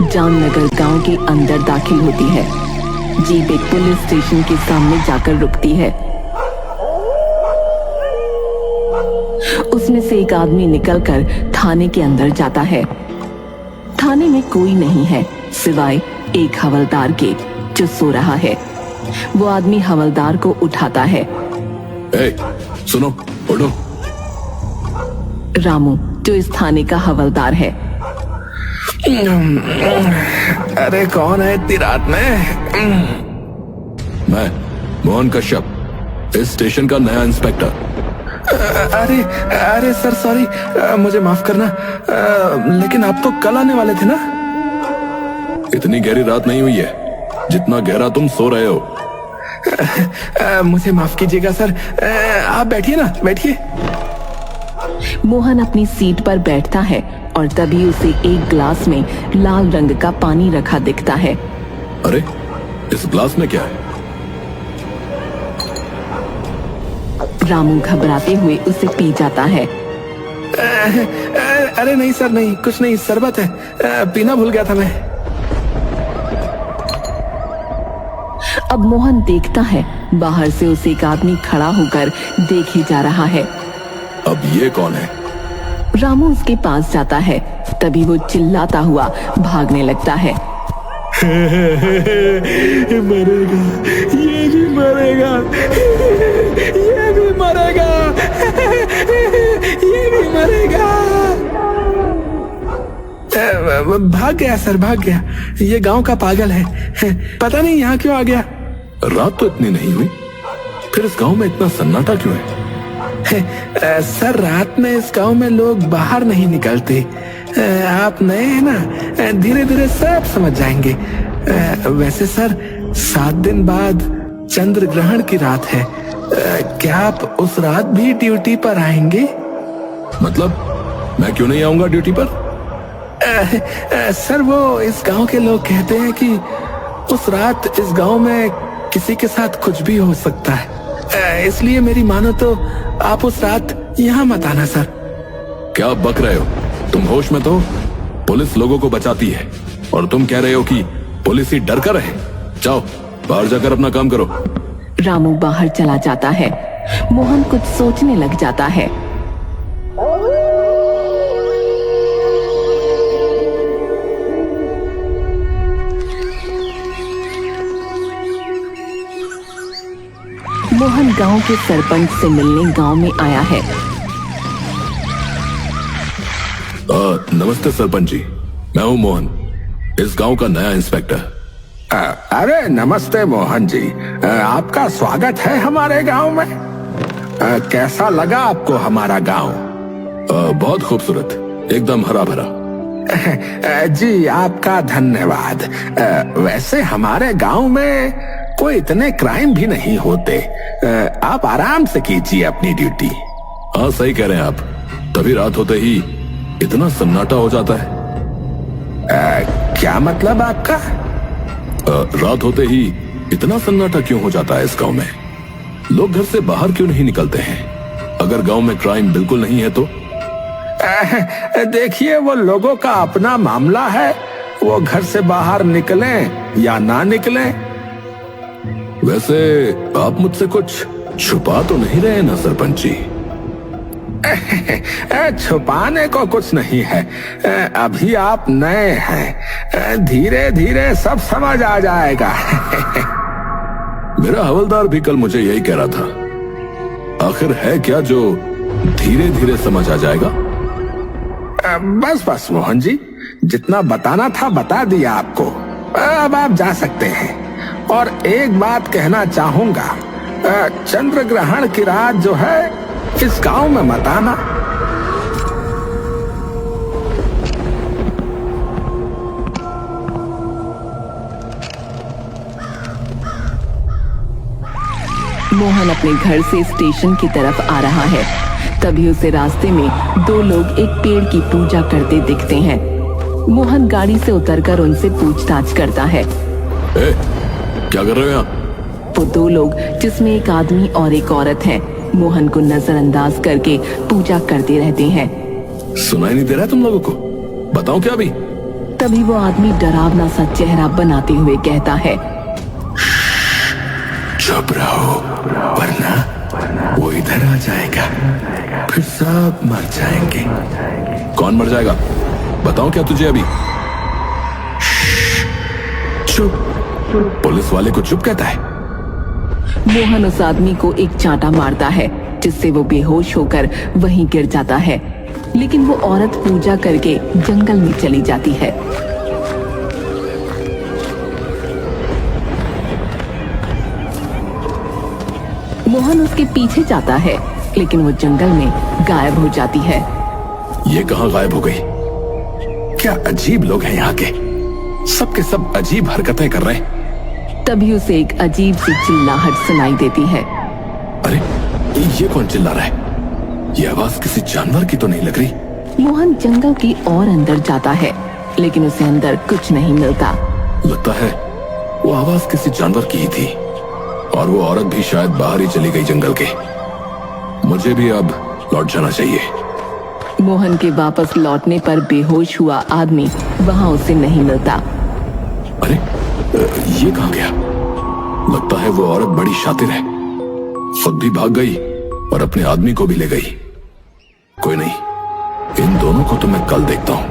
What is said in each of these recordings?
जामनगर गांव के अंदर दाखिल होती है। जीप एक पुलिस स्टेशन के सामने जाकर रुकती है। उसमें से एक आदमी निकलकर थाने के अंदर जाता है। थाने में कोई नहीं है सिवाय एक हवलदार के, जो सो रहा है। वो आदमी हवलदार को उठाता है। सुनो, उठो। रामू, जो इस थाने का हवलदार है। अरे कौन है इतनी रात में? मैं मोहन कश्यप, इस स्टेशन का नया इंस्पेक्टर। अरे सर, सॉरी, मुझे माफ करना, लेकिन आप तो कल आने वाले थे ना? इतनी गहरी रात नहीं हुई है जितना गहरा तुम सो रहे हो। मुझे माफ कीजिएगा सर, आप बैठिए ना, बैठिए। मोहन अपनी सीट पर बैठता है और तभी उसे एक ग्लास में लाल रंग का पानी रखा दिखता है। अरे, इस ग्लास में क्या है? रामू घबराते हुए उसे पी जाता है। अरे नहीं सर, नहीं, कुछ नहीं, शरबत है, पीना भूल गया था मैं। अब मोहन देखता है बाहर से उसे एक आदमी खड़ा होकर देखे जा रहा है। अब ये कौन है? रामू उसके पास जाता है, तभी वो चिल्लाता हुआ भागने लगता है। मरेगा, ये भी मरेगा, ये भी मरेगा, ये भी मरेगा। भाग गया सर, भाग गया। ये गांव का पागल है, पता नहीं यहाँ क्यों आ गया। रात तो इतनी नहीं हुई, फिर इस गांव में इतना सन्नाटा क्यों है? सर, रात में इस गांव में लोग बाहर नहीं निकलते। आप नए हैं ना, धीरे धीरे सब समझ जाएंगे। वैसे सर, 7 दिन बाद चंद्र ग्रहण की रात है। क्या आप उस रात भी ड्यूटी पर आएंगे? मतलब मैं क्यों नहीं आऊंगा ड्यूटी पर? सर, वो इस गांव के लोग कहते हैं कि उस रात इस गांव में किसी के साथ कुछ भी हो सकता है। इसलिए मेरी मानो तो आप उस रात यहाँ मत आना सर। क्या बक रहे हो? तुम होश में तो? पुलिस लोगों को बचाती है और तुम कह रहे हो कि पुलिस ही डर कर रहे। जाओ, बाहर जाकर अपना काम करो। रामू बाहर चला जाता है। मोहन कुछ सोचने लग जाता है। मोहन गांव के सरपंच से मिलने गांव में आया है। नमस्ते सरपंच जी, मैं हूँ मोहन, इस गांव का नया इंस्पेक्टर। अरे नमस्ते मोहन जी, आपका स्वागत है हमारे गांव में। कैसा लगा आपको हमारा गांव? बहुत खूबसूरत, एकदम हरा भरा। जी आपका धन्यवाद। वैसे हमारे गांव में कोई इतने क्राइम भी नहीं होते। आप आराम से कीजिए अपनी ड्यूटी। हाँ, सही कह रहे हैं आप, तभी रात होते ही इतना सन्नाटा हो जाता है। क्या मतलब आपका? रात होते ही इतना सन्नाटा क्यों हो जाता है इस गांव में? लोग घर से बाहर क्यों नहीं निकलते हैं? अगर गांव में क्राइम बिल्कुल नहीं है तो? देखिए, वो लोगों का अपना मामला है, वो घर से बाहर निकलें या ना निकलें। वैसे आप मुझसे कुछ छुपा तो नहीं रहे ना सरपंच जी? छुपाने को कुछ नहीं है, अभी आप नए हैं, धीरे धीरे सब समझ आ जाएगा। मेरा हवलदार भी कल मुझे यही कह रहा था। आखिर है क्या जो धीरे धीरे समझ आ जाएगा? बस बस मोहन जी, जितना बताना था बता दिया आपको, अब आप जा सकते हैं। और एक बात कहना चाहूंगा, चंद्र ग्रहण की रात जो है इस गांव में मत आना। मोहन अपने घर से स्टेशन की तरफ आ रहा है, तभी उसे रास्ते में 2 लोग एक पेड़ की पूजा करते दिखते हैं। मोहन गाड़ी से उतरकर उनसे पूछताछ करता है। क्या कर रहे हो यहाँ? वो 2 लोग, जिसमें एक आदमी और एक औरत है, मोहन को नजरअंदाज करके पूजा करते रहते हैं। सुनाई नहीं दे रहा तुम लोगों को? बताओ क्या अभी? तभी वो आदमी डरावना सा चेहरा बनाते हुए कहता है, चुप रहो वरना वो इधर आ जाएगा, फिर सब मर जाएंगे। कौन मर जाएगा? बताओ क्या तुझे अभी? चुप। पुलिस वाले को चुप कहता है? मोहन उस आदमी को एक चांटा मारता है जिससे वो बेहोश होकर वहीं गिर जाता है, लेकिन वो औरत पूजा करके जंगल में चली जाती है। मोहन उसके पीछे जाता है, लेकिन वो जंगल में गायब हो जाती है। ये कहाँ गायब हो गई? क्या अजीब लोग हैं यहाँ के, सबके सब अजीब हरकतें कर रहे हैं। तभी उसे एक अजीब सी चिल्लाहट सुनाई देती है। अरे ये कौन चिल्ला रहा है? ये आवाज किसी जानवर की तो नहीं लग रही। मोहन जंगल की और अंदर जाता है, लेकिन उसे अंदर कुछ नहीं मिलता। लगता है वो आवाज किसी जानवर की ही थी, और वो औरत भी शायद बाहर ही चली गई जंगल के। मुझे भी अब लौट जाना चाहिए। मोहन के वापस लौटने पर बेहोश हुआ आदमी वहां उसे नहीं मिलता। अरे ये कहाँ गया? लगता है वो औरत बड़ी शातिर है, खुद भी भाग गई और अपने आदमी को भी ले गई। कोई नहीं, इन दोनों को तो मैं कल देखता हूं।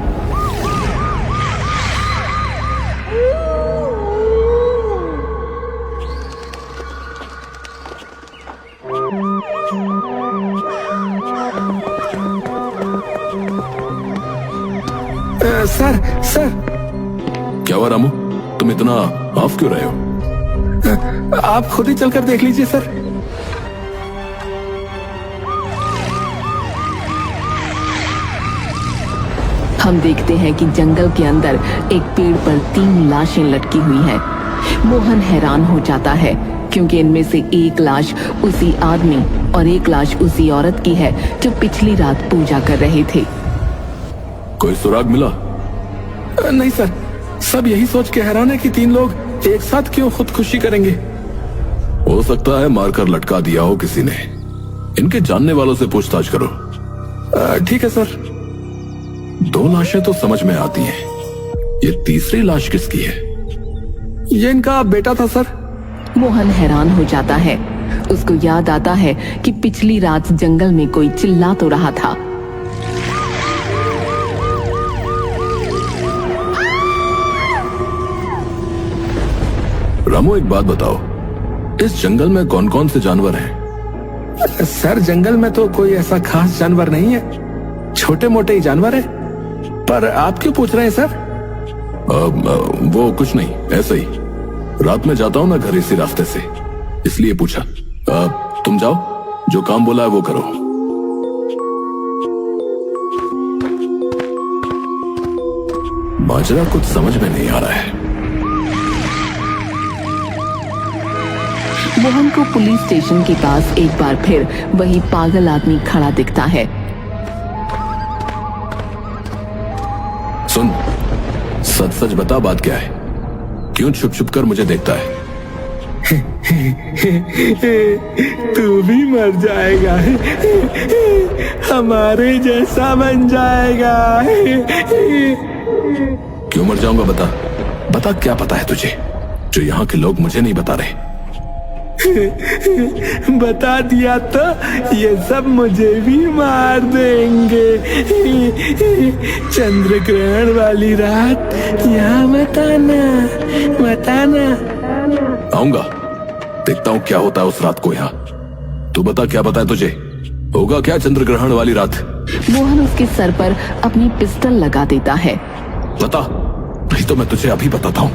Sir sir. क्या हुआ रामू, तुम इतना ऑफ क्यों रहे हो? आप खुद ही चलकर देख लीजिए सर। हम देखते हैं कि जंगल के अंदर एक पेड़ पर 3 लाशें लटकी हुई हैं। मोहन हैरान हो जाता है क्योंकि इनमें से एक लाश उसी आदमी और एक लाश उसी औरत की है जो पिछली रात पूजा कर रहे थे। कोई सुराग मिला? नहीं सर, सब यही सोच के हैरान है कि 3 लोग एक साथ क्यों खुदकुशी करेंगे। हो सकता है मारकर लटका दिया हो किसी ने। इनके जानने वालों से पूछताछ करो। ठीक है सर। 2 लाशें तो समझ में आती हैं, ये तीसरी लाश किसकी है? ये इनका बेटा था सर। मोहन हैरान हो जाता है। उसको याद आता है कि पिछली रात जंगल में कोई चिल्ला तो रहा था। रामू एक बात बताओ, इस जंगल में कौन कौन से जानवर हैं? सर जंगल में तो कोई ऐसा खास जानवर नहीं है, छोटे मोटे ही जानवर है। पर आप क्यों पूछ रहे हैं सर? वो कुछ नहीं, ऐसे ही। रात में जाता हूँ ना घर इसी रास्ते से, इसलिए पूछा। तुम जाओ, जो काम बोला है वो करो। माजरा कुछ समझ में नहीं आ रहा है। मोहन को पुलिस स्टेशन के पास एक बार फिर वही पागल आदमी खड़ा दिखता है। सुन, सच सच बता, बात क्या है? क्यों छुप छुप कर मुझे देखता है? तू भी मर जाएगा, हमारे जैसा बन जाएगा। क्यों मर जाऊंगा? बता बता, क्या पता है तुझे जो यहाँ के लोग मुझे नहीं बता रहे? बता दिया तो ये सब मुझे भी मार देंगे। चंद्र ग्रहण वाली रात यहाँ बताना बताना। आऊंगा, देखता हूँ क्या होता है उस रात को यहाँ। तू बता, क्या पता है तुझे? होगा क्या चंद्र ग्रहण वाली रात? मोहन उसके सर पर अपनी पिस्टल लगा देता है। बता, नहीं तो मैं तुझे अभी बताता हूँ।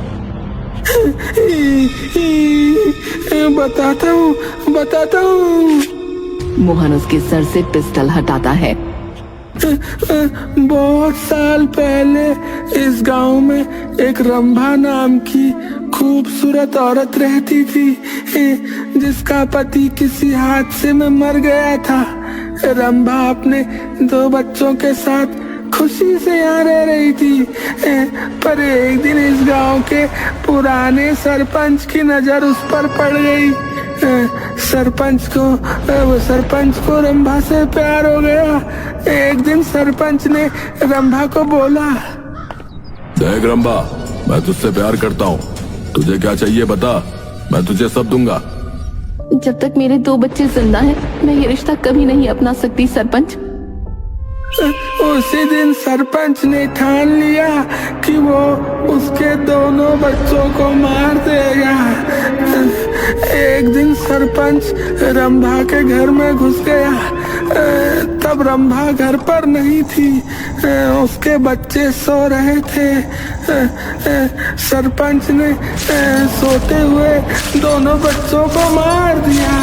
बताता हूँ। मोहन उसके सर से पिस्टल हटाता है। बहुत साल पहले इस गांव में एक रंभा नाम की खूबसूरत औरत रहती थी, जिसका पति किसी हादसे में मर गया था। रंभा अपने 2 बच्चों के साथ खुशी से यहाँ रह रही थी, पर एक दिन इस गांव के पुराने सरपंच की नजर उस पर पड़ गई। सरपंच को रंभा से प्यार हो गया। एक दिन सरपंच ने रंभा को बोला, देख रंबा, मैं तुझसे प्यार करता हूँ। तुझे क्या चाहिए बता, मैं तुझे सब दूंगा। जब तक मेरे 2 बच्चे जिंदा हैं, मैं ये रिश्ता कभी नहीं अपना सकती सरपंच। उसी दिन सरपंच ने ठान लिया कि वो उसके दोनों बच्चों को मार देगा। एक दिन सरपंच रंभा के घर में घुस गया। तब रंभा घर पर नहीं थी, उसके बच्चे सो रहे थे। सरपंच ने सोते हुए दोनों बच्चों को मार दिया।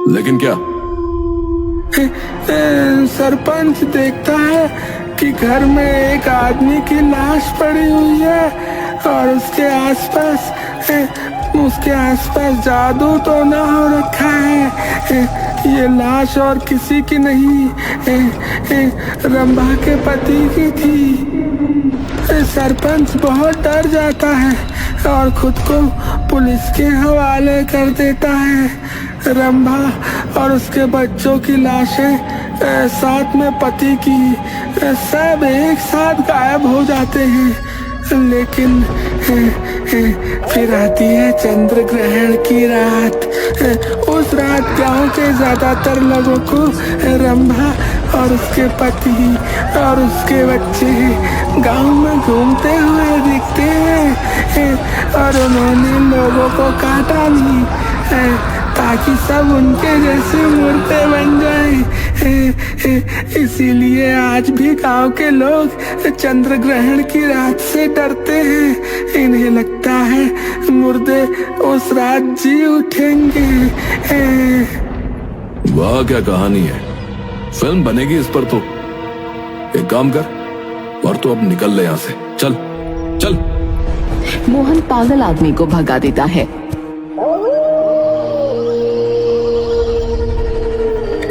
लेकिन क्या? सरपंच देखता है कि घर में एक आदमी की लाश पड़ी हुई है और उसके आसपास जादू तो ना हो रखा है। ये लाश और किसी की नहीं, रंभा के पति की थी। सरपंच बहुत डर जाता है और खुद को पुलिस के हवाले कर देता है। रंभा और उसके बच्चों की लाशें साथ में पति की सब एक साथ गायब हो जाते हैं। लेकिन फिर आती है चंद्र ग्रहण की रात। उस रात गांव के ज्यादातर लोगों को रंभा और उसके पति और उसके बच्चे गांव में घूमते हुए दिखते हैं और उन्होंने लोगों को काटा नहीं ताकि सब उनके जैसे मुर्दे बन जाएं। इसीलिए आज भी गांव के लोग चंद्र ग्रहण की रात से डरते हैं। इन्हें लगता है मुर्दे उस रात जी उठेंगे। वाह, क्या कहानी है। फिल्म बनेगी इस पर तो। एक काम कर और तो अब निकल ले यहाँ से। चल चल। मोहन पागल आदमी को भगा देता है।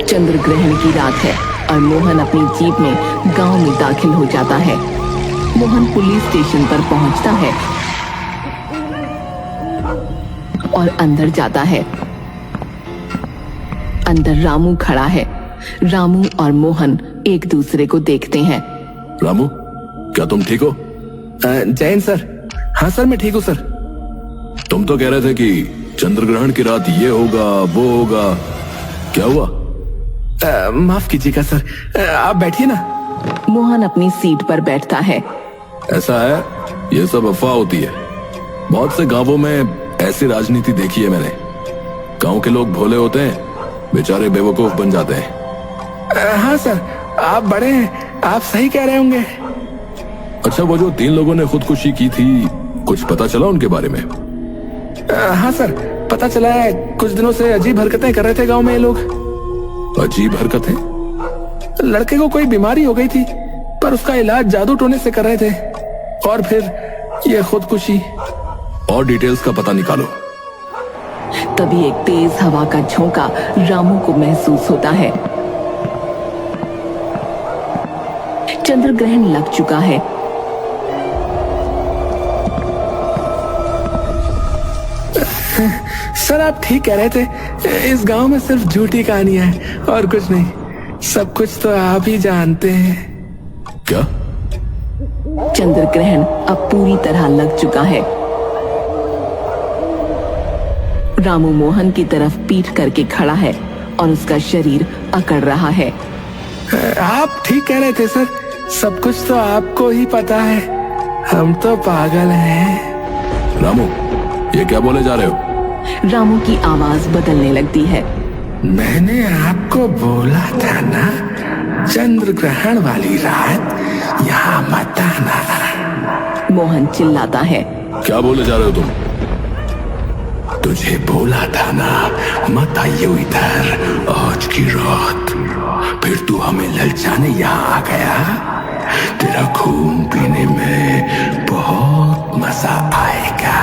चंद्र ग्रहण की रात है और मोहन अपनी जीप में गांव में दाखिल हो जाता है। मोहन पुलिस स्टेशन पर पहुंचता है और अंदर जाता है। अंदर रामू खड़ा है। रामू और मोहन एक दूसरे को देखते हैं। रामू, क्या तुम ठीक हो? जैन सर। हाँ सर, मैं ठीक हूँ सर। तुम तो कह रहे थे कि चंद्र ग्रहण की रात ये होगा वो होगा, क्या हुआ? माफ कीजिएगा सर, आप बैठिए ना। मोहन अपनी सीट पर बैठता है। ऐसा है, ये सब अफवाह होती है। बहुत से गांवों में ऐसी राजनीति देखी है मैंने। गांव के लोग भोले होते हैं, बेचारे बेवकूफ बन जाते हैं। हाँ सर, आप बड़े हैं, आप सही कह रहे होंगे। अच्छा, वो जो 3 लोगों ने खुदकुशी की थी, कुछ पता चला उनके बारे में? हाँ सर, पता चला है। कुछ दिनों से अजीब हरकतें कर रहे थे गांव में ये लोग। अजीब हरकतें? लड़के को कोई बीमारी हो गई थी, पर उसका इलाज जादू टोने से कर रहे थे, और फिर ये खुदकुशी। और डिटेल्स का पता निकालो। तभी एक तेज हवा का झोंका रामू को महसूस होता है। चंद्र ग्रहण लग चुका है। सर, आप ठीक कह रहे थे। इस गांव में सिर्फ झूठी कहानियां हैं और कुछ नहीं। सब कुछ तो आप ही जानते हैं। क्या? चंद्र ग्रहण अब पूरी तरह लग चुका है। रामू मोहन की तरफ पीठ करके खड़ा है और उसका शरीर अकड़ रहा है। आप ठीक कह रहे थे सर, सब कुछ तो आपको ही पता है। हम तो पागल हैं। रामू, ये क्या बोले जा रहे हो? रामू की आवाज बदलने लगती है। मैंने आपको बोला था ना, चंद्र ग्रहण वाली रात यहाँ मत आना। मोहन चिल्लाता है। क्या बोले जा रहे हो तुम? तुझे बोला था ना, मत आइयो इधर आज की रात। फिर तू हमें ललचाने यहाँ आ गया। तेरा खून पीने में बहुत मजा आएगा।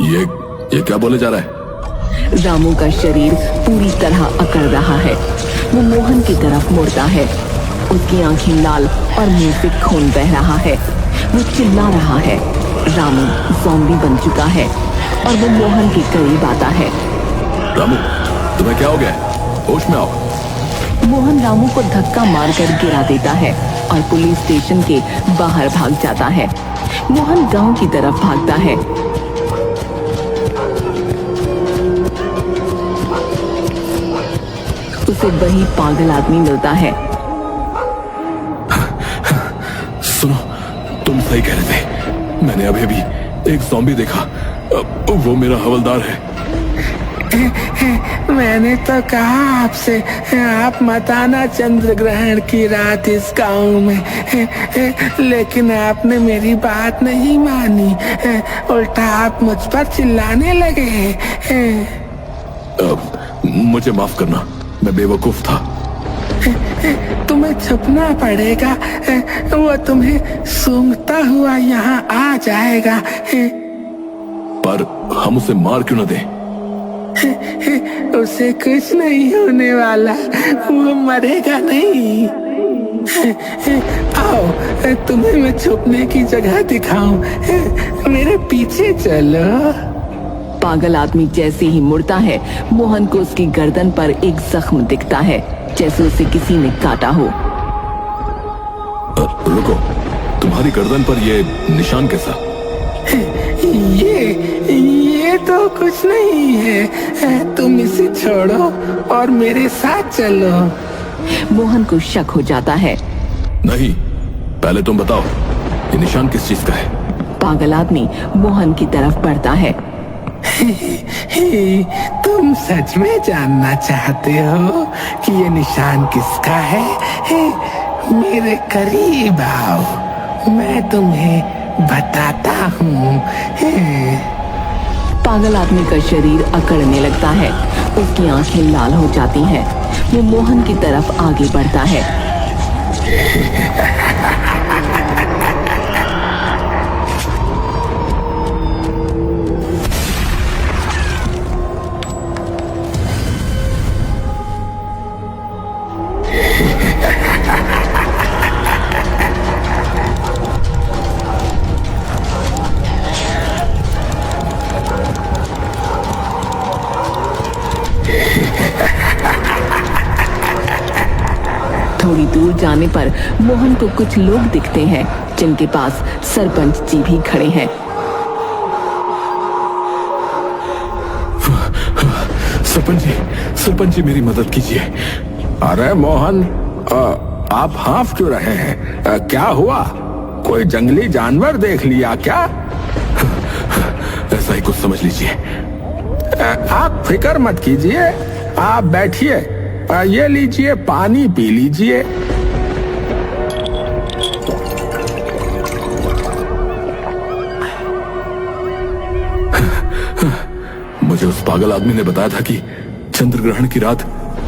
ये क्या बोले जा रहा है? रामू का शरीर पूरी तरह अकड़ रहा है। वो मोहन की तरफ मुड़ता है। उसकी आंखें लाल और मुंह से खून बह रहा है। वो चिल्ला रहा है। रामू ज़ॉम्बी बन चुका है और वो मोहन के करीब आता है। रामू, तुम्हें क्या हो गया? होश में आओ। मोहन रामू को धक्का मारकर गिरा देता है और पुलिस स्टेशन के बाहर भाग जाता है। मोहन गांव की तरफ भागता है। उसे वही पागल आदमी मिलता है। सुनो, तुम सही कह रहे थे। मैंने अभी अभी एक ज़ॉम्बी देखा। वो मेरा हवलदार है। मैंने तो कहा आपसे, आप मत आना चंद्र ग्रहण की रात इस गांव में, लेकिन आपने मेरी बात नहीं मानी। उल्टा आप मुझ पर चिल्लाने लगे। मुझे माफ करना, मैं बेवकूफ था। तुम्हें छुपना पड़ेगा, वो तुम्हें सूंघता हुआ यहाँ आ जाएगा। पर हम उसे मार क्यों न दें? उसे कुछ नहीं होने वाला, वो मरेगा नहीं। आओ, तुम्हें मैं छुपने की जगह दिखाऊं, मेरे पीछे चलो। पागल आदमी जैसे ही मुड़ता है, मोहन को उसकी गर्दन पर एक जख्म दिखता है, जैसे उसे किसी ने काटा हो। रुको, तुम्हारी गर्दन पर ये निशान कैसा? ये तो कुछ नहीं है, तुम इसे छोड़ो और मेरे साथ चलो। मोहन को शक हो जाता है। नहीं, पहले तुम बताओ, ये निशान किस चीज का है? पागल आदमी मोहन की तरफ बढ़ता है। तुम सच में जानना चाहते हो कि ये निशान किसका है? मेरे करीब आओ, मैं तुम्हें बताता हूँ। पागल आदमी का शरीर अकड़ने लगता है, उसकी आंखें लाल हो जाती हैं। वो मोहन की तरफ आगे बढ़ता है। थोड़ी दूर जाने पर मोहन को कुछ लोग दिखते हैं, जिनके पास सरपंच जी भी खड़े हैं। सरपंच जी मेरी मदद कीजिए। अरे मोहन, आप हाँफ क्यों रहे हैं? क्या हुआ? कोई जंगली जानवर देख लिया क्या? ऐसा ही कुछ समझ लीजिए। आप फिक्र मत कीजिए, आप बैठिए, ये लीजिए, पानी पी लीजिए। मुझे उस पागल आदमी ने बताया था कि चंद्र ग्रहण की रात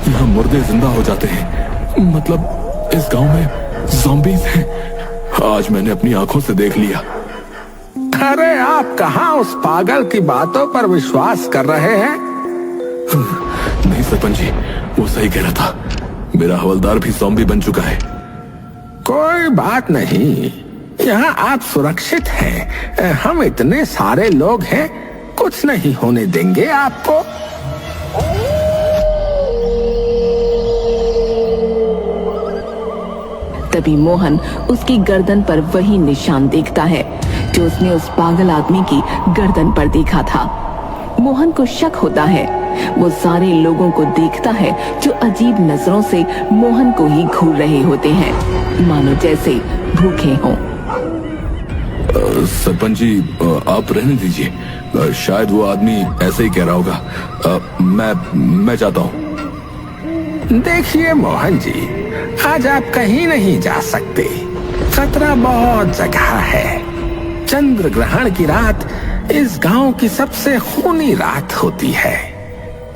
यहाँ मुर्दे जिंदा हो जाते हैं। मतलब इस गांव में ज़ॉम्बीज़ हैं। आज मैंने अपनी आंखों से देख लिया। अरे आप कहाँ उस पागल की बातों पर विश्वास कर रहे हैं? नहीं सरपंच जी, वो सही कह रहा था। मेरा हवलदार भी ज़ॉम्बी बन चुका है। कोई बात नहीं, यहाँ आप सुरक्षित हैं। हम इतने सारे लोग हैं, कुछ नहीं होने देंगे आपको। तभी मोहन उसकी गर्दन पर वही निशान देखता है जो उसने उस पागल आदमी की गर्दन पर देखा था। मोहन को शक होता है। वो सारे लोगों को देखता है जो अजीब नजरों से मोहन को ही घूर रहे होते हैं, मानो जैसे भूखे हों। सरपंच जी, आप रहने दीजिए। शायद वो आदमी ऐसे ही कह रहा होगा। मैं जाता हूँ। देखिए मोहन जी, आज आप कहीं नहीं जा सकते। खतरा बहुत जगह है। चंद्र ग्रहण की रात इस गांव की सबसे खूनी रात होती है।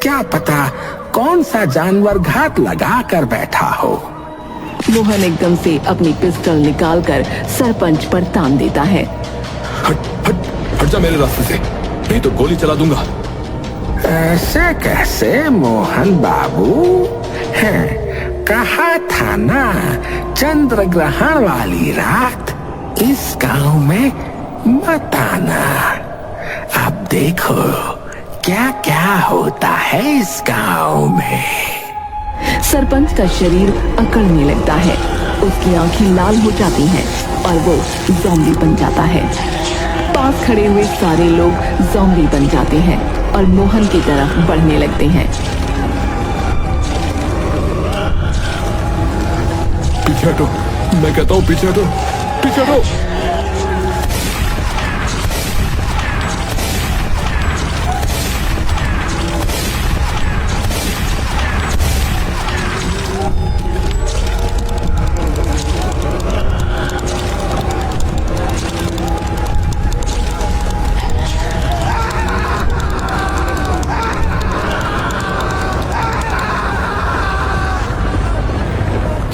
क्या पता कौन सा जानवर घात लगा कर बैठा हो। मोहन एकदम से अपनी पिस्टल निकालकर सरपंच पर तान देता है। हट जा मेरे रास्ते से, नहीं तो गोली चला दूंगा। ऐसे कैसे मोहन बाबू? कहा था ना, चंद्र ग्रहण वाली रात इस गांव में मत आना। अब देखो क्या क्या होता है इस गांव में। सरपंच का शरीर अकड़ने लगता है, उसकी आंखें लाल हो जाती हैं और वो ज़ॉम्बी बन जाता है। पास खड़े हुए सारे लोग ज़ॉम्बी बन जाते हैं और मोहन की तरफ बढ़ने लगते हैं। पीछे हटो, मैं कहता हूँ पीछे हटो, पीछे हटो।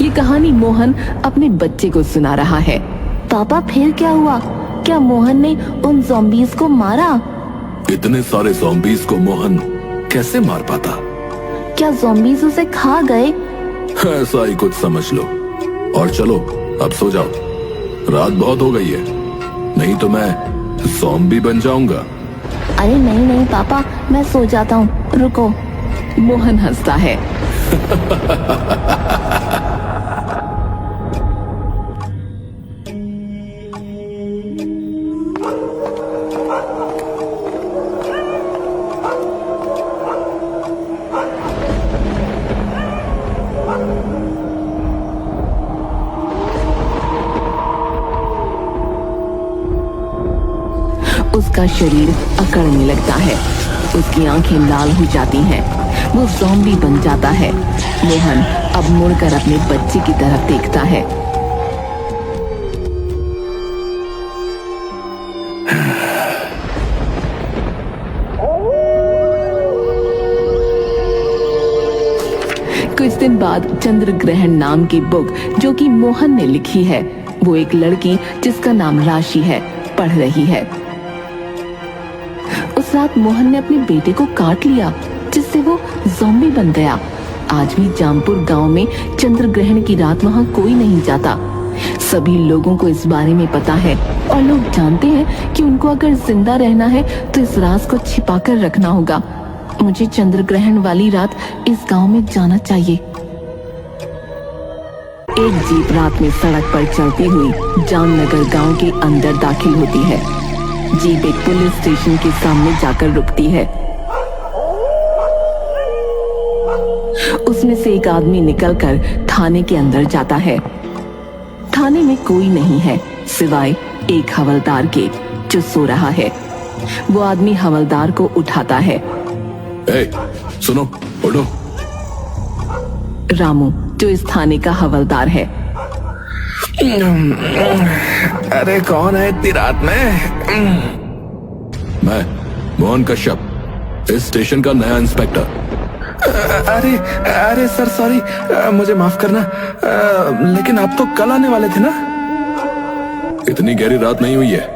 ये कहानी मोहन अपने बच्चे को सुना रहा है। पापा फिर क्या हुआ? क्या मोहन ने उन ज़ॉम्बीज़ को मारा? इतने सारे ज़ॉम्बीज़ को मोहन कैसे मार पाता? क्या ज़ॉम्बीज़ उसे खा गए? ऐसा ही कुछ समझ लो। और चलो अब सो जाओ, रात बहुत हो गई है, नहीं तो मैं ज़ॉम्बी बन जाऊंगा। अरे नहीं नहीं पापा, मैं सो जाता हूँ, रुको। मोहन हंसता है। उसका शरीर अकड़ने लगता है, उसकी आंखें लाल हो जाती हैं, वो ज़ॉम्बी बन जाता है। मोहन अब मुड़कर अपने बच्चे की तरफ देखता है। कुछ दिन बाद चंद्र ग्रहण नाम की बुक जो कि मोहन ने लिखी है, वो एक लड़की जिसका नाम राशि है पढ़ रही है। उस रात मोहन ने अपने बेटे को काट लिया, जिससे वो ज़ॉम्बी बन गया। आज भी जामपुर गांव में चंद्र ग्रहण की रात वहां कोई नहीं जाता। सभी लोगों को इस बारे में पता है और लोग जानते हैं कि उनको अगर जिंदा रहना है तो इस राज को छिपाकर रखना होगा। मुझे चंद्र ग्रहण वाली रात इस गांव में जाना चाहिए। एक जीप रात में सड़क पर चलती हुई जामनगर गांव के अंदर दाखिल होती है। जीप एक पुलिस स्टेशन के सामने जाकर रुकती है। उसमें से एक आदमी निकलकर थाने के अंदर जाता है। थाने में कोई नहीं है सिवाय एक हवलदार के, जो सो रहा है। वो आदमी हवलदार को उठाता है। ए, सुनो, उठो। रामू, जो इस थाने का हवलदार है। अरे कौन है इतनी रात में? मैं मोहन कश्यप, इस स्टेशन का नया इंस्पेक्टर। अरे अरे सर सॉरी, मुझे माफ करना, लेकिन आप तो कल आने वाले थे ना? इतनी गहरी रात नहीं हुई है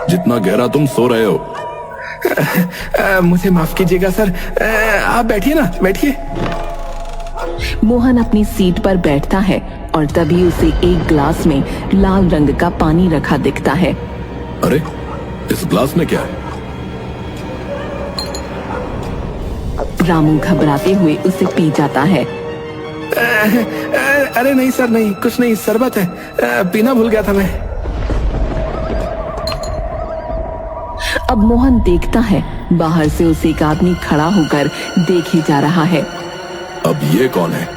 जितना गहरा तुम सो रहे हो। मुझे माफ कीजिएगा सर, आप बैठिए ना, बैठिए। मोहन अपनी सीट पर बैठता है और तभी उसे एक ग्लास में लाल रंग का पानी रखा दिखता है। अरे इस ग्लास में क्या है? रामू घबराते हुए उसे पी जाता है। अरे नहीं सर, नहीं, कुछ नहीं, शरबत है, पीना भूल गया था मैं। अब मोहन देखता है बाहर से उसे एक आदमी खड़ा होकर देखे जा रहा है। अब ये कौन है?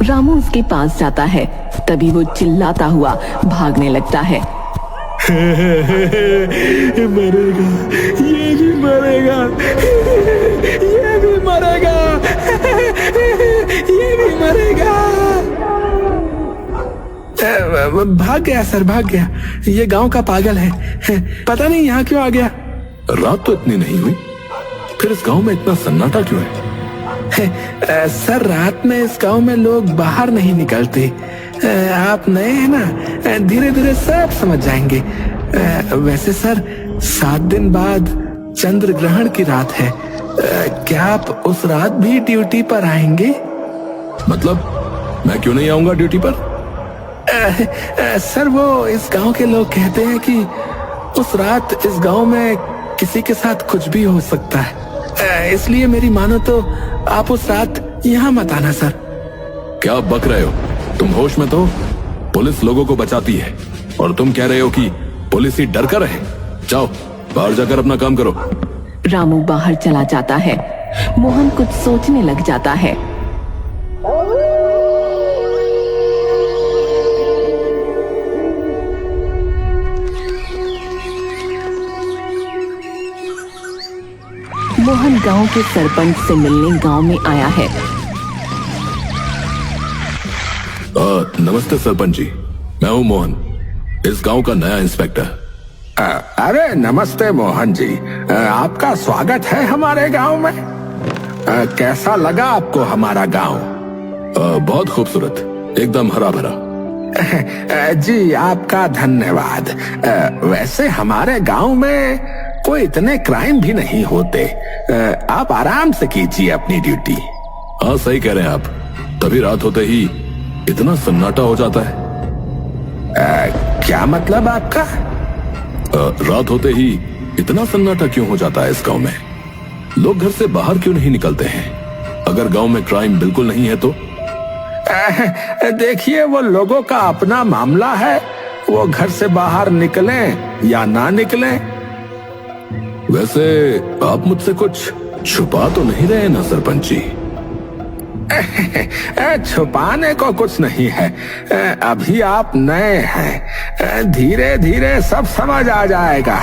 रामू उसके पास जाता है, तभी वो चिल्लाता हुआ भागने लगता है। मरेगा, ये भी मरेगा, ये भी मरेगा, ये भी मरेगा। भाग गया सर, भाग गया। ये गांव का पागल है, पता नहीं यहाँ क्यों आ गया। रात तो इतनी नहीं हुई, फिर इस गांव में इतना सन्नाटा क्यों है? सर रात में इस गांव में लोग बाहर नहीं निकलते। आप नए हैं ना, धीरे धीरे सब समझ जाएंगे। वैसे सर 7 दिन बाद चंद्र ग्रहण की रात है, क्या आप उस रात भी ड्यूटी पर आएंगे? मतलब मैं क्यों नहीं आऊंगा ड्यूटी पर? सर वो इस गांव के लोग कहते हैं कि उस रात इस गांव में किसी के साथ कुछ भी हो सकता है, इसलिए मेरी मानो तो आप उस रात यहाँ मत आना सर। क्या बक रहे हो? तुम होश में तो? पुलिस लोगों को बचाती है और तुम कह रहे हो कि पुलिस ही डर कर रहे। जाओ बाहर जाकर अपना काम करो। रामू बाहर चला जाता है। मोहन कुछ सोचने लग जाता है। मोहन गांव के सरपंच से मिलने गांव में आया है। नमस्ते सरपंच जी, मैं हूं मोहन, इस गांव का नया इंस्पेक्टर। अरे नमस्ते मोहन जी, आपका स्वागत है हमारे गांव में। कैसा लगा आपको हमारा गांव? बहुत खूबसूरत, एकदम हरा भरा। जी आपका धन्यवाद। वैसे हमारे गांव में कोई इतने क्राइम भी नहीं होते। आप आराम से कीजिए अपनी ड्यूटी। हाँ सही कह रहे हैं आप, तभी रात होते ही इतना सन्नाटा हो जाता है। क्या मतलब आपका? रात होते ही इतना सन्नाटा क्यों हो जाता है इस गांव में? लोग घर से बाहर क्यों नहीं निकलते हैं? अगर गांव में क्राइम बिल्कुल नहीं है तो? देखिए वो लोगों का अपना मामला है, वो घर से बाहर निकलें या ना निकलें। वैसे आप मुझसे कुछ छुपा तो नहीं रहे ना सरपंच जी? छुपाने को कुछ नहीं है। अभी आप नए हैं, धीरे धीरे सब समझ आ जाएगा।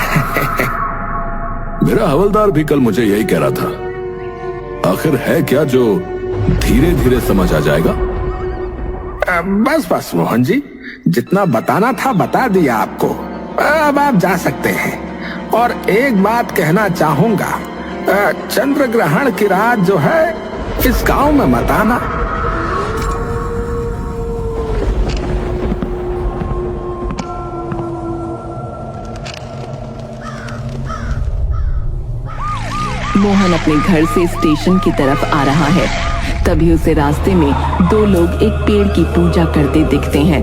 मेरा हवलदार भी कल मुझे यही कह रहा था। आखिर है क्या जो धीरे धीरे समझ आ जाएगा? बस बस मोहन जी, जितना बताना था बता दिया आपको। अब आप जा सकते हैं। और एक बात कहना चाहूंगा, चंद्र ग्रहण की रात जो है इस गांव में मत आना। मोहन अपने घर से स्टेशन की तरफ आ रहा है। तभी उसे रास्ते में दो लोग एक पेड़ की पूजा करते दिखते हैं।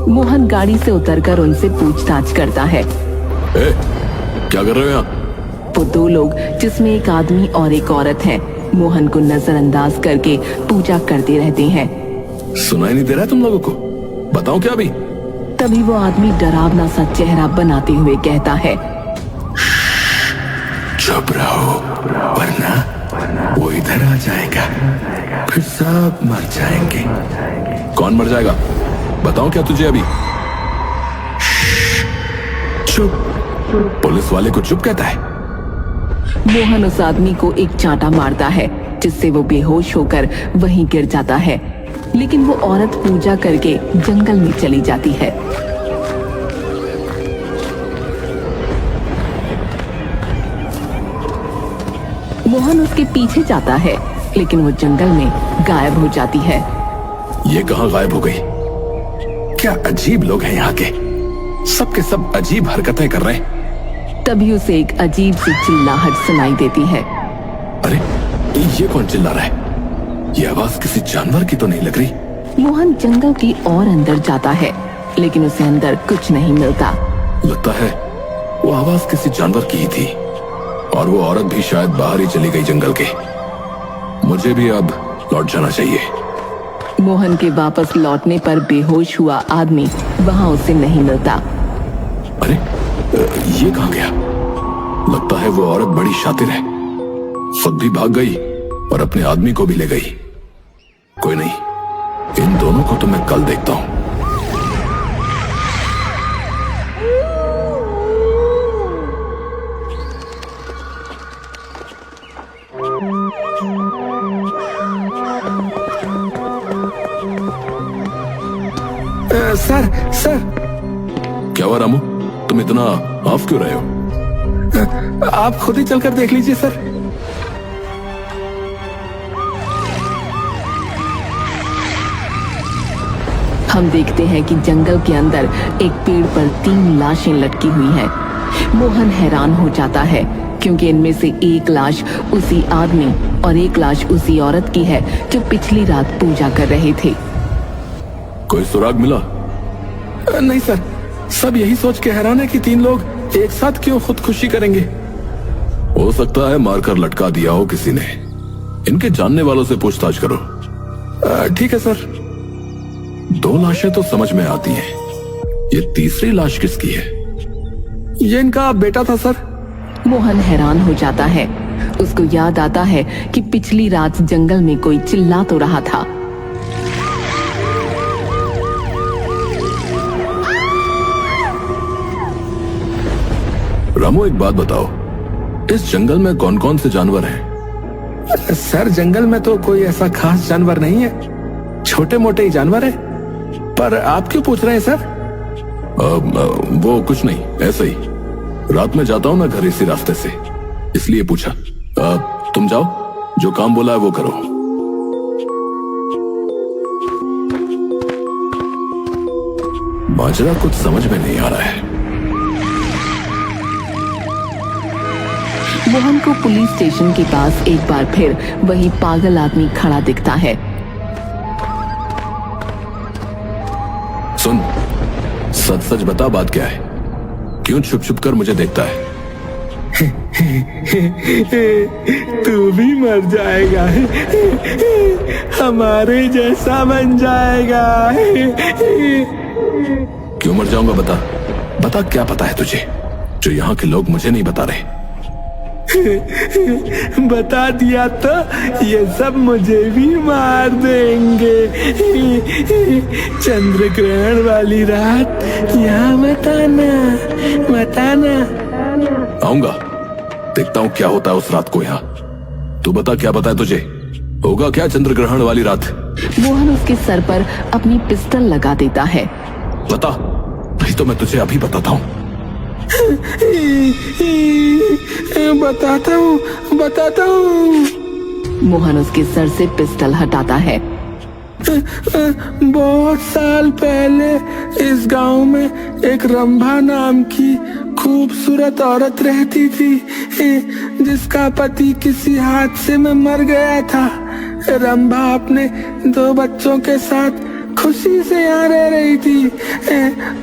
मोहन गाड़ी से उतरकर उनसे पूछताछ करता है। क्या कर रहे हो यहाँ? वो दो लोग, जिसमें एक आदमी और एक औरत है, मोहन को नजरअंदाज करके पूजा करते रहते हैं। सुनाई नहीं दे रहा है तुम लोगों को? बताओ क्या अभी? तभी वो आदमी डरावना सा चेहरा बनाते हुए कहता है, चुप रहो वरना वो इधर आ जाएगा, फिर सब मर जाएंगे। कौन मर जाएगा? बताओ क्या तुझे अभी? चुप। पुलिस वाले को चुप कहता है? मोहन उस आदमी को एक चांटा मारता है, जिससे वो बेहोश होकर वहीं गिर जाता है। लेकिन वो औरत पूजा करके जंगल में चली जाती है। मोहन उसके पीछे जाता है, लेकिन वो जंगल में गायब हो जाती है। ये कहाँ गायब हो गई? क्या अजीब लोग हैं यहाँ के, सबके सब अजीब हरकतें कर रहे हैं। तभी उसे एक अजीब सी चिल्लाहट सुनाई देती है। अरे ये कौन चिल्ला रहा है? ये आवाज किसी जानवर की तो नहीं लग रही। मोहन जंगल की और अंदर जाता है, लेकिन उसे अंदर कुछ नहीं मिलता। लगता है वो आवाज किसी जानवर की ही थी, और वो औरत भी शायद बाहर ही चली गई जंगल के। मुझे भी अब लौट जाना चाहिए। मोहन के वापस लौटने पर बेहोश हुआ आदमी वहां उसे नहीं मिलता। अरे ये कहाँ गया? लगता है वो औरत बड़ी शातिर है, खुद भी भाग गई और अपने आदमी को भी ले गई। कोई नहीं, इन दोनों को तो मैं कल देखता हूं। Sir sir. क्या हुआ रामू, तुम इतना ऑफ क्यों रहे हो? आप खुद ही चलकर देख लीजिए सर। हम देखते हैं कि जंगल के अंदर एक पेड़ पर 3 लाशें लटकी हुई हैं। मोहन हैरान हो जाता है, क्योंकि इनमें से एक लाश उसी आदमी और एक लाश उसी औरत की है जो पिछली रात पूजा कर रहे थे। कोई सुराग मिला? नहीं सर, सब यही सोच के हैरान है कि 3 लोग एक साथ क्यों खुदकुशी करेंगे। हो सकता है मारकर लटका दिया हो किसी ने। इनके जानने वालों से पूछताछ करो। ठीक है सर। 2 लाशें तो समझ में आती हैं, ये तीसरी लाश किसकी है? ये इनका बेटा था सर। मोहन हैरान हो जाता है। उसको याद आता है कि पिछली रात जंगल में कोई चिल्ला तो रहा था। रामू, एक बात बताओ, इस जंगल में कौन कौन से जानवर हैं? सर जंगल में तो कोई ऐसा खास जानवर नहीं है, छोटे मोटे ही जानवर है। पर आप क्यों पूछ रहे हैं सर? वो कुछ नहीं, ऐसे ही। रात में जाता हूं ना घर इसी रास्ते से, इसलिए पूछा। तुम जाओ, जो काम बोला है वो करो। माजरा कुछ समझ में नहीं आ रहा है। मोहन को पुलिस स्टेशन के पास एक बार फिर वही पागल आदमी खड़ा दिखता है। सुन, सच सच बता, बात क्या है? क्यों छुप छुप कर मुझे देखता है? तू भी मर जाएगा, हमारे जैसा बन जाएगा। क्यों मर जाऊंगा? बता बता, क्या पता है तुझे जो यहाँ के लोग मुझे नहीं बता रहे? बता दिया तो ये सब मुझे भी मार देंगे। चंद्र ग्रहण वाली रात यहाँ बताना। आऊंगा, देखता हूँ क्या होता है उस रात को यहाँ। तू बता, क्या पता है तुझे? होगा क्या चंद्र ग्रहण वाली रात? मोहन उसके सर पर अपनी पिस्टल लगा देता है। बता, वही तो मैं तुझे अभी बताता हूँ। बताता हूँ। मोहन उसके सर से पिस्टल हटाता है। बहुत साल पहले इस गांव में एक रंभा नाम की खूबसूरत औरत रहती थी, जिसका पति किसी हादसे में मर गया था। रंभा अपने 2 बच्चों के साथ खुशी से यहाँ रह रही थी,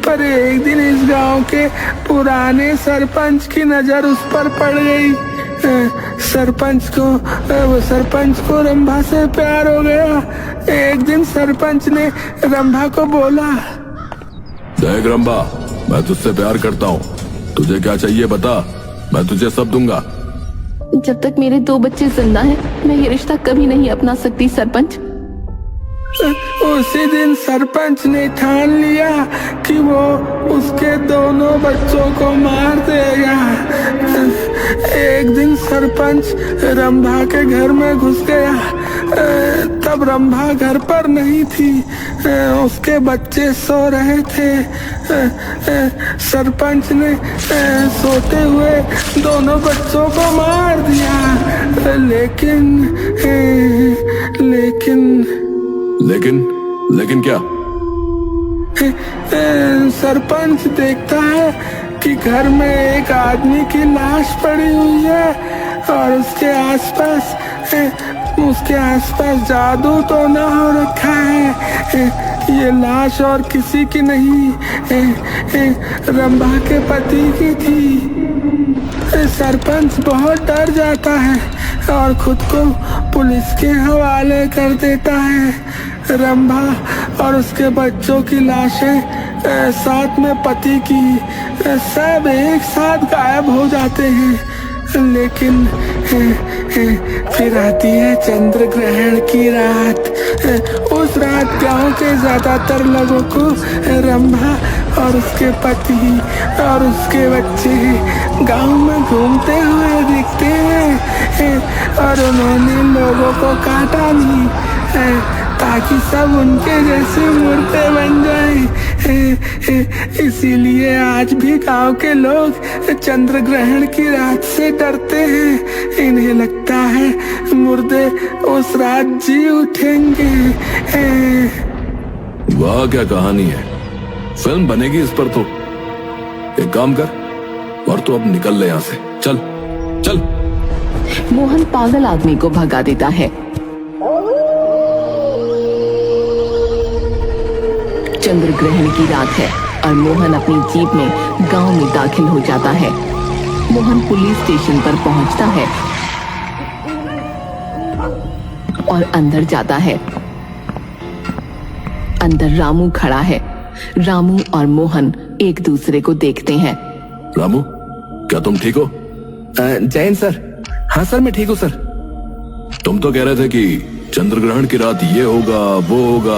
पर एक दिन इस गांव के पुराने सरपंच की नजर उस पर पड़ गई। सरपंच को रंभा से प्यार हो गया। एक दिन सरपंच ने रंभा को बोला, देख रंभा, मैं तुझसे प्यार करता हूँ, तुझे क्या चाहिए बता, मैं तुझे सब दूंगा। जब तक मेरे 2 बच्चे जिंदा हैं, मैं ये रिश्ता कभी नहीं अपना सकती सरपंच। उसी दिन सरपंच ने ठान लिया कि वो उसके दोनों बच्चों को मार देगा। एक दिन सरपंच रंभा के घर में घुस गया, तब रंभा घर पर नहीं थी, उसके बच्चे सो रहे थे। सरपंच ने सोते हुए दोनों बच्चों को मार दिया। लेकिन क्या? सरपंच देखता है कि घर में एक आदमी की लाश पड़ी हुई है और उसके आसपास जादू तो ना हो रखा है। ये लाश और किसी की नहीं, रंभा के पति की थी। सरपंच बहुत डर जाता है और खुद को पुलिस के हवाले कर देता है। रंभा और उसके बच्चों की लाशें, साथ में पति की, सब एक साथ गायब हो जाते हैं। लेकिन फिर आती है चंद्र ग्रहण की रात। उस रात गांव के ज्यादातर लोगों को रंभा और उसके पति और उसके बच्चे गांव में घूमते हुए दिखते हैं, और उन्होंने लोगों को काटा नहीं ताकि सब उनके जैसे मुर्दे बन जाएं। इसीलिए आज भी गांव के लोग चंद्र ग्रहण की रात से डरते हैं। इन्हें लगता है मुर्दे उस रात जी उठेंगे। वाह, क्या कहानी है! फिल्म बनेगी इस पर तो। एक काम कर, और तो अब निकल ले यहाँ से। चल चल। मोहन पागल आदमी को भगा देता है। चंद्र ग्रहण की रात है और मोहन अपनी जीप में गांव में दाखिल हो जाता है। मोहन पुलिस स्टेशन पर पहुंचता है और अंदर जाता है। अंदर रामू खड़ा है। रामू और मोहन एक दूसरे को देखते हैं। रामू, क्या तुम ठीक हो? जैन सर। हाँ सर, मैं ठीक हूँ सर। तुम तो कह रहे थे कि चंद्र ग्रहण की रात ये होगा वो होगा,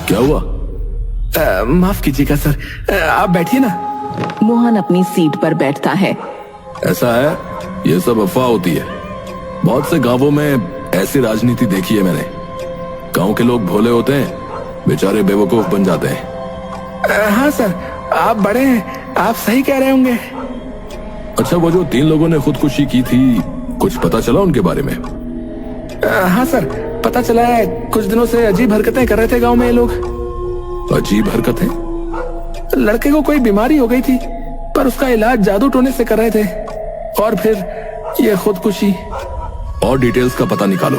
क्या हुआ? माफ कीजिएगा सर, आप बैठिए ना। मोहन अपनी सीट पर बैठता है। ऐसा है, ये सब अफवाह होती है। बहुत से गांवों में ऐसी राजनीति देखी है मैंने। गांव के लोग भोले होते हैं, बेचारे बेवकूफ बन जाते हैं। हाँ सर, आप बड़े हैं, आप सही कह रहे होंगे। अच्छा, वो जो 3 लोगों ने खुदकुशी की थी, कुछ पता चला उनके बारे में? हाँ सर, पता चला है। कुछ दिनों से अजीब हरकतें कर रहे थे गांव में ये लोग। अजीब हरकतें? लड़के को कोई बीमारी हो गई थी, पर उसका इलाज जादू टोने से कर रहे थे, और फिर ये खुदकुशी। और डिटेल्स का पता निकालो।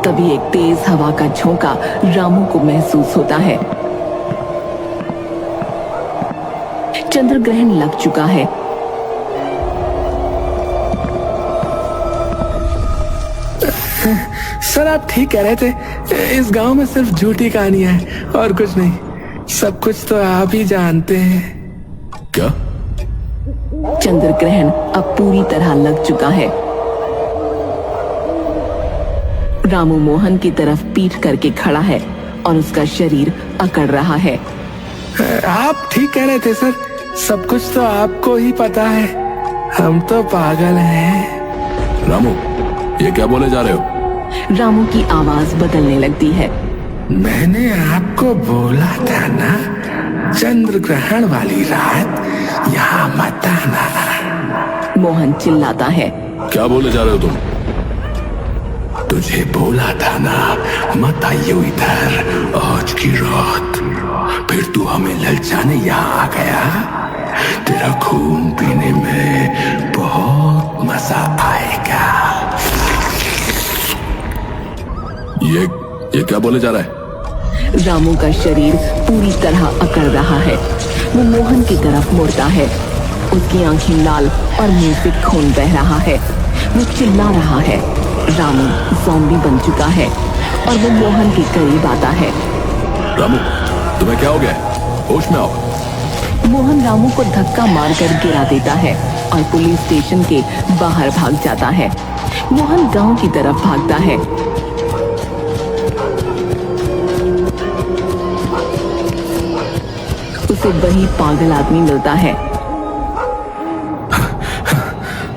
तभी एक तेज हवा का झोंका रामू को महसूस होता है। चंद्र ग्रहण लग चुका है। सर, आप ठीक कह रहे थे। इस गांव में सिर्फ झूठी कहानियां हैं और कुछ नहीं। सब कुछ तो आप ही जानते हैं। क्या? चंद्र ग्रहण अब पूरी तरह लग चुका है। रामू मोहन की तरफ पीठ करके खड़ा है और उसका शरीर अकड़ रहा है। आप ठीक कह रहे थे सर, सब कुछ तो आपको ही पता है। हम तो पागल हैं। रामू, ये क्या बोले जा रहे हो? रामू की आवाज बदलने लगती है। मैंने आपको बोला था ना, चंद्र ग्रहण वाली रात यहाँ मत आना। मोहन चिल्लाता है। क्या बोले जा रहे हो तुम? तुझे बोला था ना, मत आइयो इधर आज की रात। फिर तू हमें ललचाने यहाँ आ गया। तेरा खून पीने में बहुत मजा आएगा। ये क्या बोले जा रहा है? रामू का शरीर पूरी तरह अकड़ रहा है। वो मोहन की तरफ मुड़ता है। उसकी आंखें लाल और मुंह से खून बह रहा है। वो चिल्ला रहा है। रामू ज़ॉम्बी बन चुका है और वो मोहन के करीब आता है। रामू, तुम्हें क्या हो गया? होश में आओ। मोहन रामू को धक्का मारकर गिरा देता है और पुलिस स्टेशन के बाहर भाग जाता है। मोहन गांव की तरफ भागता है। उसे वही पागल आदमी मिलता है।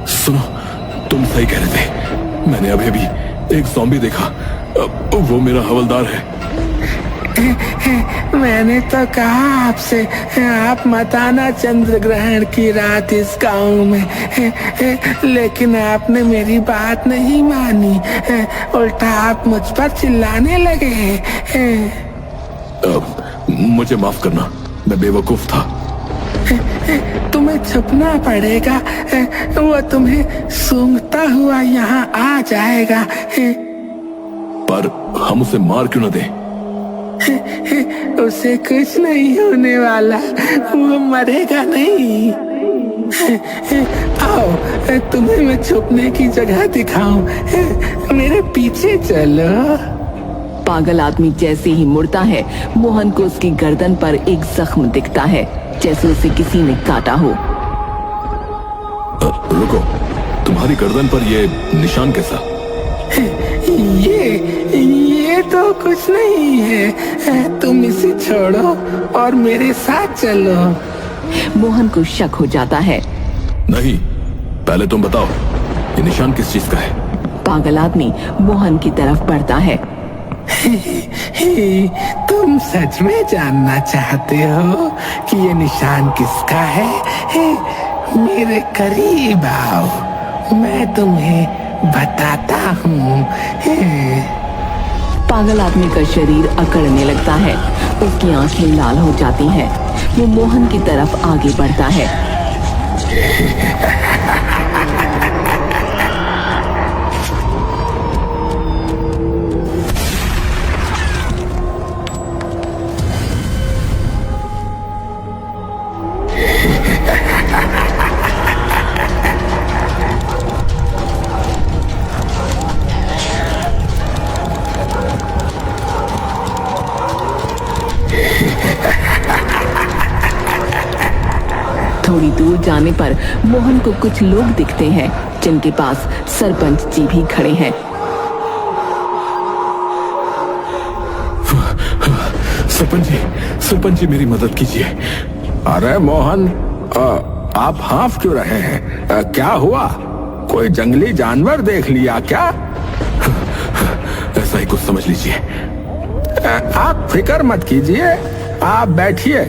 सुनो, तुम सही कह रहे थे। मैंने अभी अभी एक ज़ॉम्बी देखा। वो मेरा हवलदार है। मैंने तो कहा आपसे, आप मत आना चंद्र ग्रहण की रात इस गांव में, लेकिन आपने मेरी बात नहीं मानी। उल्टा आप मुझ पर चिल्लाने लगे। मुझे माफ करना, मैं बेवकूफ था। तुम्हें छुपना पड़ेगा, वो तुम्हें सूंघता हुआ यहाँ आ जाएगा। पर हम उसे मार क्यों न दें? उसे कुछ नहीं होने वाला, वो मरेगा नहीं। आओ, तुम्हें मैं छुपने की जगह दिखाऊं। मेरे पीछे चलो। पागल आदमी जैसे ही मुड़ता है, मोहन को उसकी गर्दन पर एक जख्म दिखता है, जैसे उसे किसी ने काटा हो। रुको, तुम्हारी गर्दन पर ये निशान कैसा? ये तो कुछ नहीं है। तुम इसे छोड़ो और मेरे साथ चलो। मोहन को शक हो जाता है। नहीं, पहले तुम बताओ, ये निशान किस चीज का है? पागल आदमी मोहन की तरफ बढ़ता है। तुम सच में जानना चाहते हो कि ये निशान किसका है? मेरे करीब आओ, मैं तुम्हें बताता हूँ। पागल आदमी का शरीर अकड़ने लगता है। उसकी आंखें लाल हो जाती हैं। वो मोहन की तरफ आगे बढ़ता है। थोड़ी दूर जाने पर मोहन को कुछ लोग दिखते हैं जिनके पास सरपंच जी भी खड़े हैं। सरपंच जी मेरी मदद कीजिए। अरे मोहन, आप हाँफ क्यों रहे हैं? क्या हुआ? कोई जंगली जानवर देख लिया क्या? ऐसा ही कुछ समझ लीजिए। आप फिक्र मत कीजिए, आप बैठिए,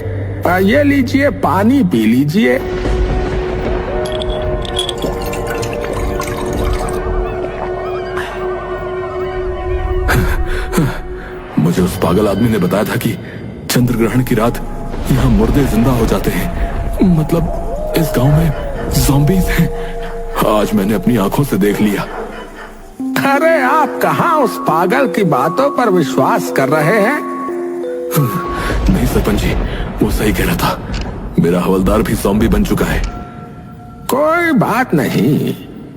ये लीजिए पानी पी लीजिए। मुझे उस पागल आदमी ने बताया था कि चंद्र ग्रहण की रात यहाँ मुर्दे जिंदा हो जाते हैं। मतलब इस गांव में ज़ॉम्बीज हैं। आज मैंने अपनी आंखों से देख लिया। अरे आप कहाँ उस पागल की बातों पर विश्वास कर रहे हैं? नहीं सरपंच जी, वो सही कह रहा था। मेरा हवलदार भी ज़ॉम्बी बन चुका है। कोई बात नहीं,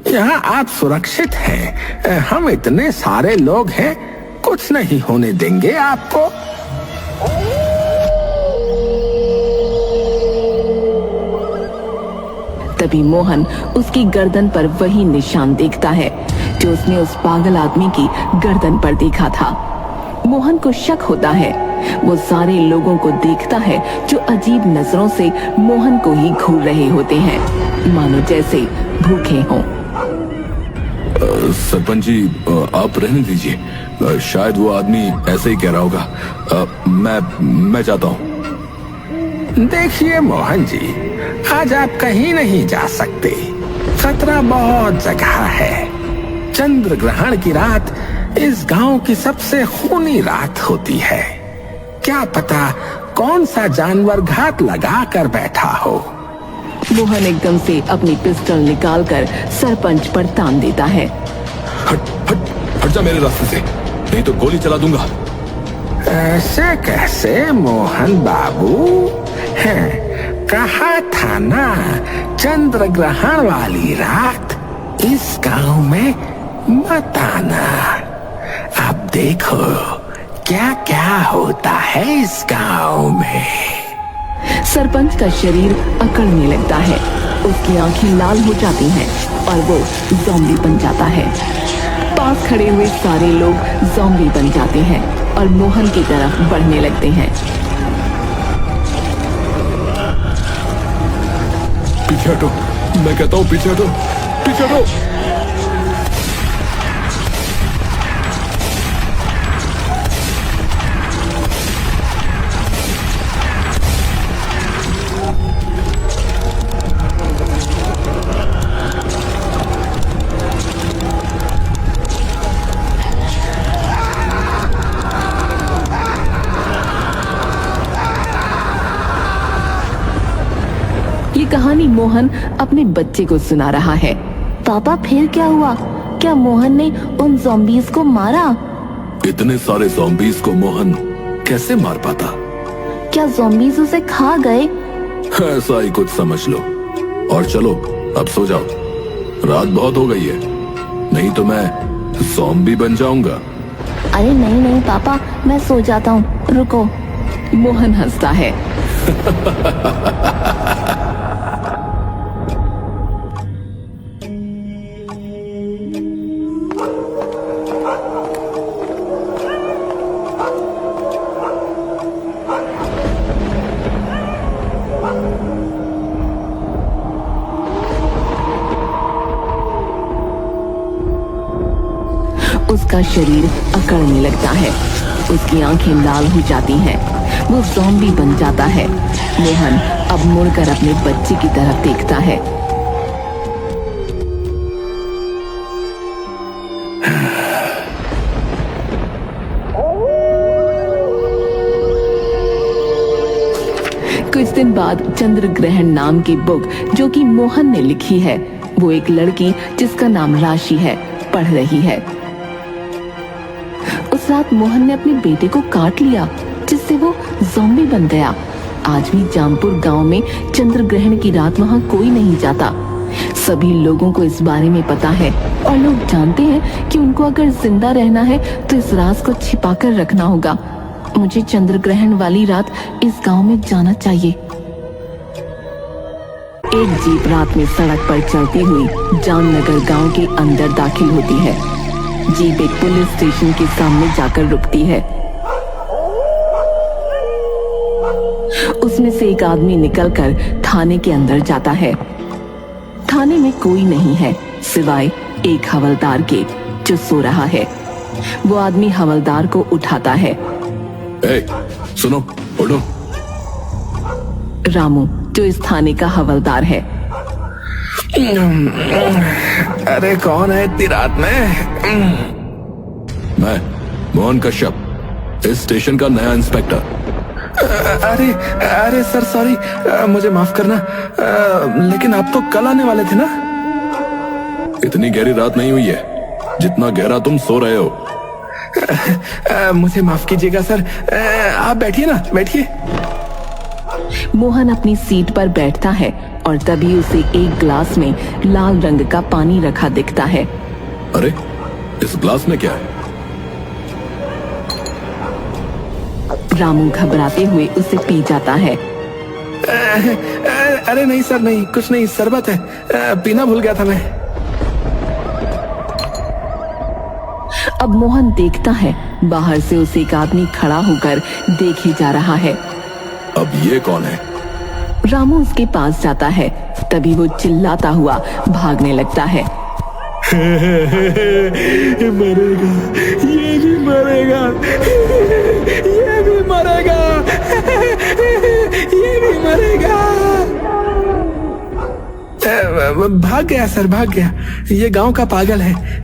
यहाँ आप सुरक्षित हैं। हम इतने सारे लोग हैं, कुछ नहीं होने देंगे आपको। तभी मोहन उसकी गर्दन पर वही निशान देखता है जो उसने उस पागल आदमी की गर्दन पर देखा था। मोहन को शक होता है। वो सारे लोगों को देखता है जो अजीब नजरों से मोहन को ही घूर रहे होते हैं, मानो जैसे भूखे हों। सरपंच जी, आप रहने दीजिए। शायद वो आदमी ऐसे ही कह रहा होगा। मैं जाता हूँ। देखिए मोहन जी, आज आप कहीं नहीं जा सकते। खतरा बहुत जगह है। चंद्र ग्रहण की रात इस गांव की सबसे खूनी रात होती है। क्या पता कौन सा जानवर घात लगा कर बैठा हो। मोहन एकदम से अपनी पिस्टल निकालकर सरपंच पर तान देता है। हट जा मेरे रास्ते से, नहीं तो गोली चला दूंगा। ऐसे कैसे मोहन बाबू? हैं, कहा था ना, चंद्र ग्रहण वाली रात इस गांव में मत आना। अब देखो क्या क्या होता है इस गांव में। सरपंच का शरीर अकड़ने लगता है, उसकी आंखें लाल हो जाती हैं और वो ज़ॉम्बी बन जाता है। पास खड़े हुए सारे लोग ज़ॉम्बी बन जाते हैं और मोहन की तरफ बढ़ने लगते हैं। पीछे हटो, मैं कहता हूँ पीछे हटो, पीछे हटो। ये कहानी मोहन अपने बच्चे को सुना रहा है। पापा फिर क्या हुआ? क्या मोहन ने उन ज़ॉम्बीज को मारा? इतने सारे ज़ॉम्बीज को मोहन कैसे मार पाता? क्या ज़ॉम्बीज उसे खा गए? ऐसा ही कुछ समझ लो। और चलो अब सो जाओ, रात बहुत हो गई है, नहीं तो मैं ज़ॉम्बी बन जाऊंगा। अरे नहीं नहीं पापा, मैं सो जाता हूँ, रुको। मोहन हंसता है। उसका शरीर अकड़ने लगता है, उसकी आंखें लाल हो जाती हैं, वो ज़ॉम्बी बन जाता है। मोहन अब मुड़कर अपने बच्चे की तरफ देखता है। कुछ दिन बाद चंद्र ग्रहण नाम की बुक जो कि मोहन ने लिखी है, वो एक लड़की जिसका नाम राशि है पढ़ रही है। उस रात मोहन ने अपने बेटे को काट लिया, जिससे वो ज़ॉम्बी बन गया। आज भी जामपुर गांव में चंद्र ग्रहण की रात वहां कोई नहीं जाता। सभी लोगों को इस बारे में पता है और लोग जानते हैं कि उनको अगर जिंदा रहना है तो इस राज को छिपाकर रखना होगा। मुझे चंद्र ग्रहण वाली रात इस गांव में जाना चाहिए। एक जीप रात में सड़क पर चलती हुई जामनगर गांव के अंदर दाखिल होती है। जीप एक पुलिस स्टेशन के सामने जाकर रुकती है। उसमें से एक आदमी निकलकर थाने के अंदर जाता है। थाने में कोई नहीं है सिवाय एक हवलदार के, जो सो रहा है। वो आदमी हवलदार को उठाता है। ए, सुनो, उठो। रामू, जो इस थाने का हवलदार है। अरे कौन है इतनी रात में? मैं मोहन कश्यप, इस स्टेशन का नया इंस्पेक्टर। अरे अरे सर, सॉरी, मुझे माफ करना, लेकिन आप तो कल आने वाले थे ना? इतनी गहरी रात नहीं हुई है जितना गहरा तुम सो रहे हो। मुझे माफ कीजिएगा सर, आप बैठिए ना, बैठिए। मोहन अपनी सीट पर बैठता है और तभी उसे एक ग्लास में लाल रंग का पानी रखा दिखता है। अरे, इस ग्लास में क्या है? रामू घबराते हुए उसे पी जाता है। अरे नहीं सर, नहीं, कुछ नहीं, शरबत है, पीना भूल गया था मैं। अब मोहन देखता है बाहर से उसे एक आदमी खड़ा होकर देखे जा रहा है। अब ये कौन है? रामू उसके पास जाता है, तभी वो चिल्लाता हुआ भागने लगता है। मरेगा, ये भी मरेगा, ये भी मरेगा, ये भी मरेगा। भाग गया सर, भाग गया। ये गांव का पागल है।